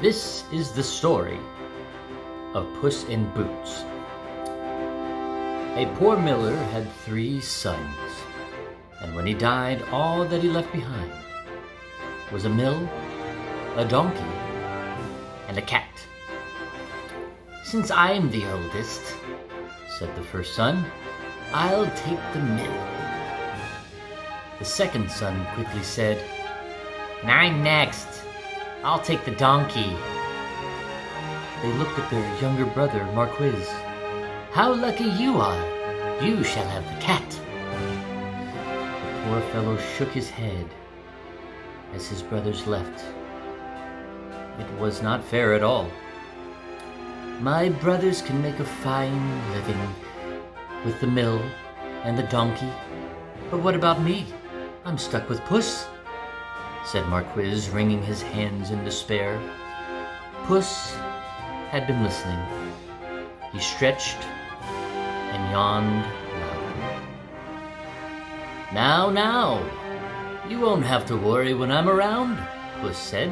This is the story of Puss in Boots. A poor miller had 3 sons, and when he died, all that he left behind was a mill, a donkey, and a cat. "Since I'm the oldest," said the first son, "I'll take the mill." The second son quickly said, "And I'm next. I'll take the donkey." They looked at their younger brother, Marquis. "How lucky you are! You shall have the cat." The poor fellow shook his head as his brothers left. It was not fair at all. "My brothers can make a fine living with the mill and the donkey, but what about me? I'm stuck with Puss," said Marquis, wringing his hands in despair. Puss had been listening. He stretched and yawned loudly. Now, you won't have to worry when I'm around," Puss said.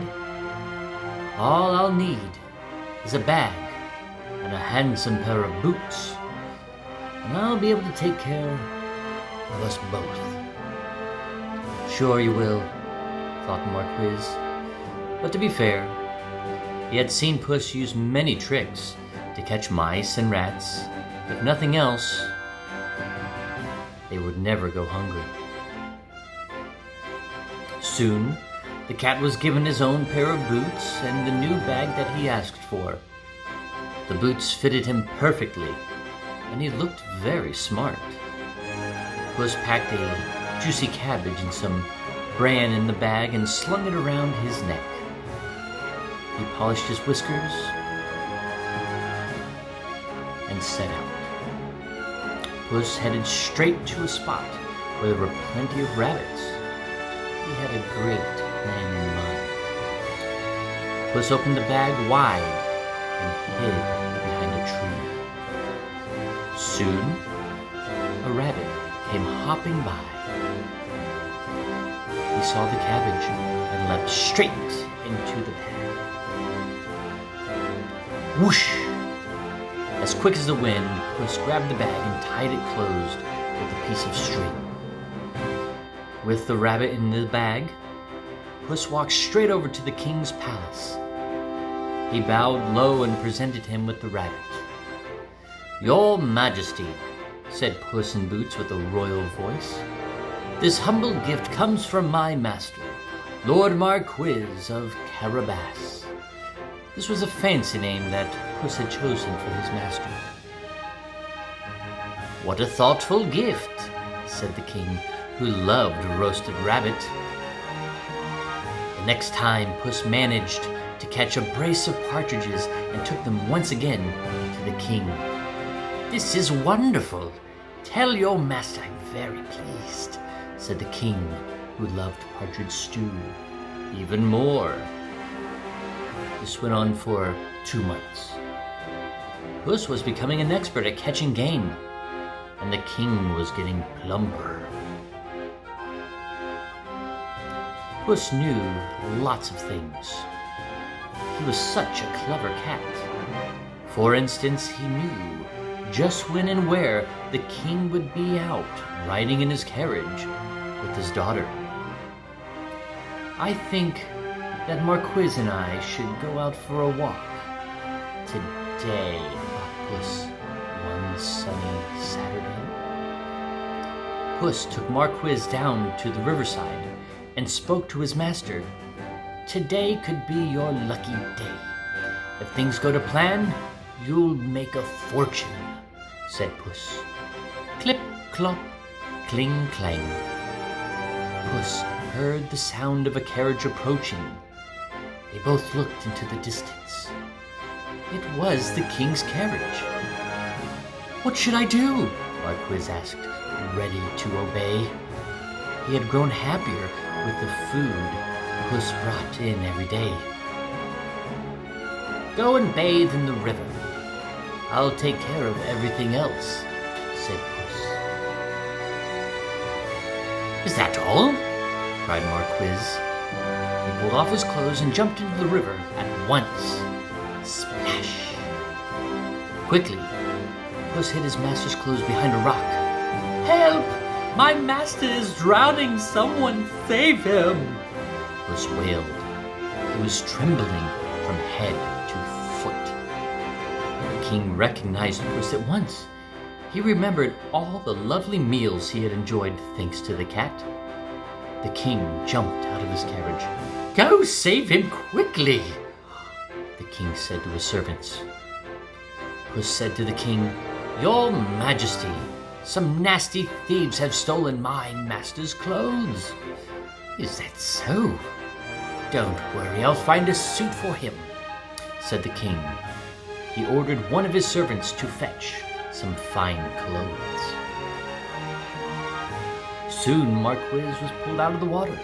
"All I'll need is a bag and a handsome pair of boots, and I'll be able to take care of us both." "Sure you will," thought Marquis. But to be fair, he had seen Puss use many tricks to catch mice and rats. If nothing else, they would never go hungry. Soon, the cat was given his own pair of boots and the new bag that he asked for. The boots fitted him perfectly, and he looked very smart. Puss packed a juicy cabbage and some bran in the bag and slung it around his neck. He polished his whiskers and set out. Puss headed straight to a spot where there were plenty of rabbits. He had a great plan in mind. Puss opened the bag wide and hid behind a tree. Soon, a rabbit came hopping by. He saw the cabbage and leapt straight into the bag. Whoosh! As quick as the wind, Puss grabbed the bag and tied it closed with a piece of string. With the rabbit in the bag, Puss walked straight over to the king's palace. He bowed low and presented him with the rabbit. "Your Majesty," said Puss in Boots with a royal voice, "this humble gift comes from my master, Lord Marquis of Carabas." This was a fancy name that Puss had chosen for his master. "What a thoughtful gift," said the king, who loved roasted rabbit. The next time, Puss managed to catch a brace of partridges and took them once again to the king. "This is wonderful. Tell your master I'm very pleased," said the king, who loved partridge stew even more. This went on for 2 months. Puss was becoming an expert at catching game, and the king was getting plumper. Puss knew lots of things. He was such a clever cat. For instance, he knew just when and where the king would be out riding in his carriage with his daughter. "I think that Marquis and I should go out for a walk today," thought Puss one sunny Saturday. Puss took Marquis down to the riverside and spoke to his master. "Today could be your lucky day. If things go to plan, you'll make a fortune," said Puss. Clip, clop, cling, clang. Puss heard the sound of a carriage approaching. They both looked into the distance. It was the king's carriage. "What should I do?" Marquis asked, ready to obey. He had grown happier with the food Puss brought in every day. "Go and bathe in the river. I'll take care of everything else," said Puss. "Is that all?" cried Marquis. He pulled off his clothes and jumped into the river at once. Splash! Quickly, Puss hid his master's clothes behind a rock. "Help! My master is drowning! Someone save him!" Puss wailed. He was trembling from head to foot. The king recognized Puss at once. He remembered all the lovely meals he had enjoyed thanks to the cat. The king jumped out of his carriage. "Go save him quickly," the king said to his servants. Puss said to the king, "Your Majesty, some nasty thieves have stolen my master's clothes." "Is that so? Don't worry, I'll find a suit for him," said the king. He ordered one of his servants to fetch some fine clothes. Soon Marquis was pulled out of the water,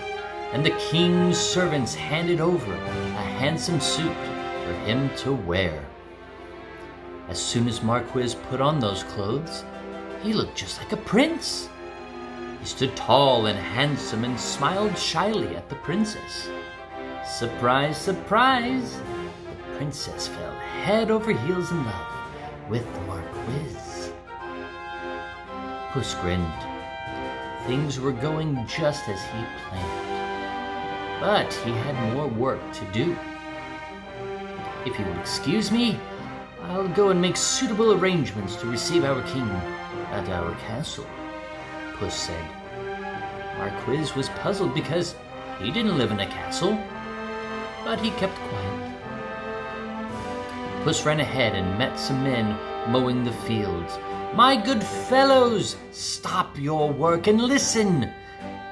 and the king's servants handed over a handsome suit for him to wear. As soon as Marquis put on those clothes, he looked just like a prince. He stood tall and handsome and smiled shyly at the princess. Surprise, surprise! The princess fell head over heels in love with the Marquis. Puss grinned. Things were going just as he planned, but he had more work to do. "If you will excuse me, I'll go and make suitable arrangements to receive our king at our castle," Puss said. Marquis was puzzled because he didn't live in a castle, but he kept quiet. Puss ran ahead and met some men mowing the fields. "My good fellows, stop your work and listen.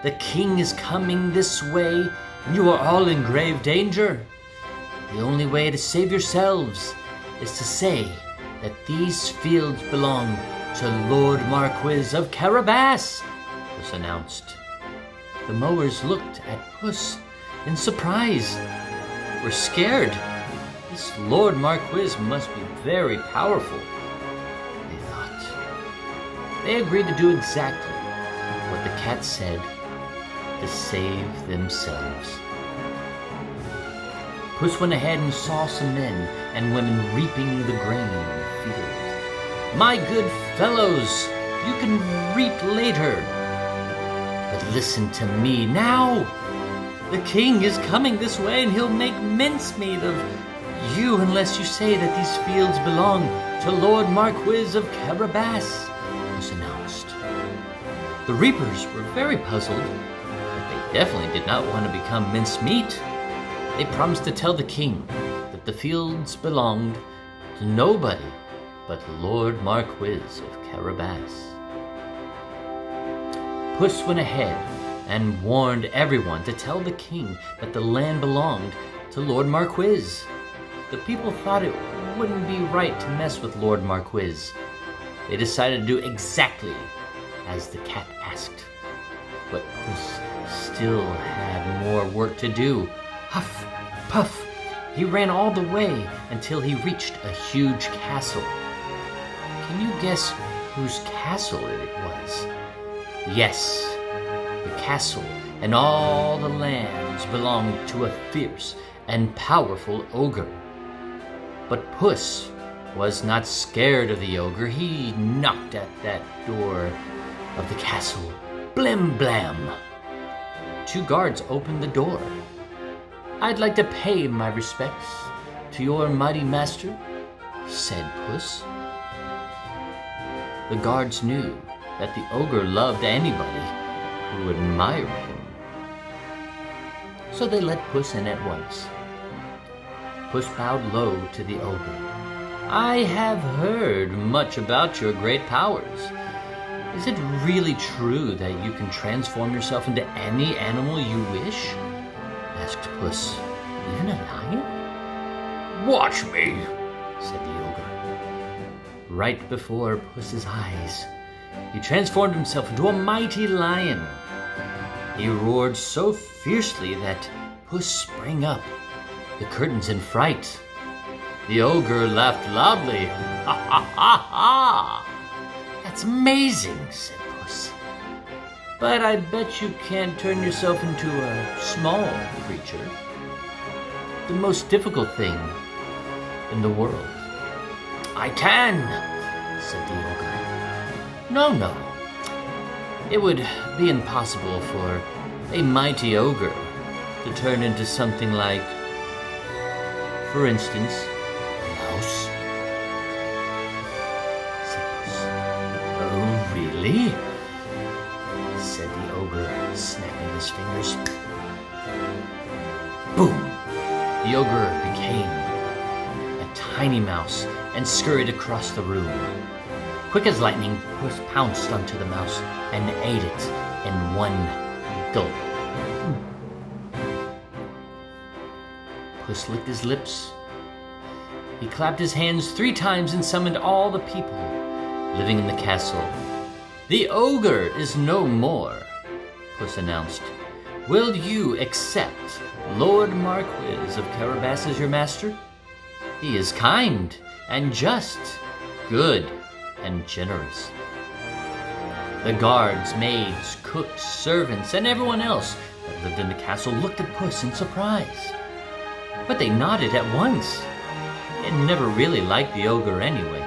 The king is coming this way, and you are all in grave danger. The only way to save yourselves is to say that these fields belong to Lord Marquis of Carabas," Puss announced. The mowers looked at Puss in surprise. "We're scared. This Lord Marquis must be very powerful," they thought. They agreed to do exactly what the cat said to save themselves. Puss went ahead and saw some men and women reaping the grain in the field. "My good fellows, you can reap later. But listen to me now. The king is coming this way, and he'll make mincemeat of you unless you say that these fields belong to Lord Marquis of Carabas," was announced. The reapers were very puzzled, but they definitely did not want to become mincemeat. They promised to tell the king that the fields belonged to nobody but Lord Marquis of Carabas. Puss went ahead and warned everyone to tell the king that the land belonged to Lord Marquis. The people thought it wouldn't be right to mess with Lord Marquis. They decided to do exactly as the cat asked. But Puss still had more work to do. Huff, puff, he ran all the way until he reached a huge castle. Can you guess whose castle it was? Yes, the castle and all the lands belonged to a fierce and powerful ogre. But Puss was not scared of the ogre. He knocked at that door of the castle. Blim blam! 2 guards opened the door. "I'd like to pay my respects to your mighty master," said Puss. The guards knew that the ogre loved anybody who admired him, so they let Puss in at once. Puss bowed low to the ogre. "I have heard much about your great powers. Is it really true that you can transform yourself into any animal you wish?" asked Puss. "Even a lion?" "Watch me," said the ogre. Right before Puss's eyes, he transformed himself into a mighty lion. He roared so fiercely that Puss sprang up, the curtains in fright. The ogre laughed loudly. "Ha ha ha ha! That's amazing," said Puss. "But I bet you can't turn yourself into a small creature." the most difficult thing in the world. I can, said the ogre. No. It would be impossible for a mighty ogre to turn into something like, for instance, a mouse, said Puss. Oh, really? Said the ogre, snapping his fingers. Boom! The ogre became a tiny mouse and scurried across the room. Quick as lightning, Puss pounced onto the mouse and ate it in one gulp. Puss licked his lips. He clapped his hands 3 times and summoned all the people living in the castle. The ogre is no more, Puss announced. Will you accept Lord Marquis of Carabas as your master? He is kind and just, good and generous. The guards, maids, cooks, servants, and everyone else that lived in the castle looked at Puss in surprise. But they nodded at once. They had never really liked the ogre anyway.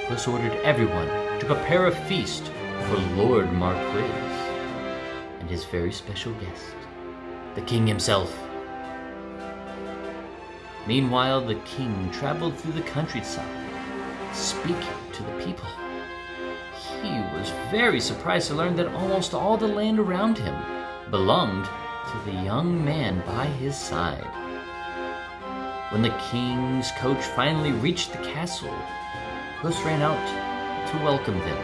Puss ordered everyone to prepare a feast for Lord Marquis and his very special guest, the king himself. Meanwhile, the king traveled through the countryside, speaking to the people. He was very surprised to learn that almost all the land around him belonged to the young man by his side. When the king's coach finally reached the castle, Puss ran out to welcome them.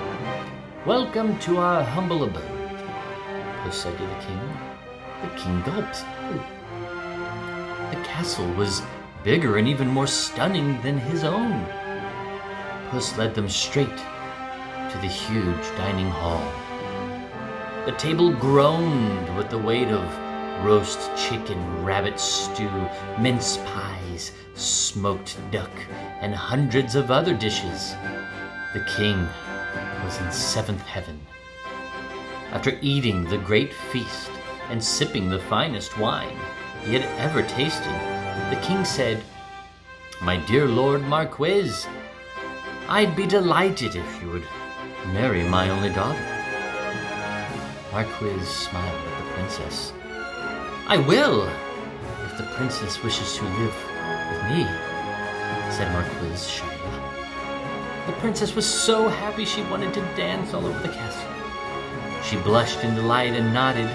Welcome to our humble abode, Puss said to the king. The king gulped. The castle was bigger and even more stunning than his own. Puss led them straight to the huge dining hall. The table groaned with the weight of roast chicken, rabbit stew, mince pies, smoked duck, and hundreds of other dishes. The king was in 7th heaven. After eating the great feast and sipping the finest wine he had ever tasted, the king said, My dear Lord Marquis, I'd be delighted if you would marry my only daughter. Marquis smiled at the princess. I will, if the princess wishes to live with me, said Marquis shyly. The princess was so happy she wanted to dance all over the castle. She blushed in delight and nodded.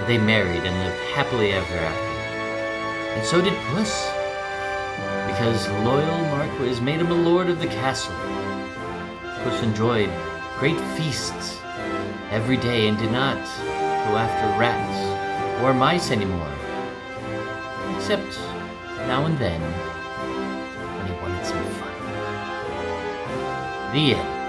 They married and lived happily ever after. And so did Puss, because loyal Marquis made him a lord of the castle. Puss enjoyed great feasts every day and did not go after rats or mice anymore, except now and then when he wanted some fun. The end.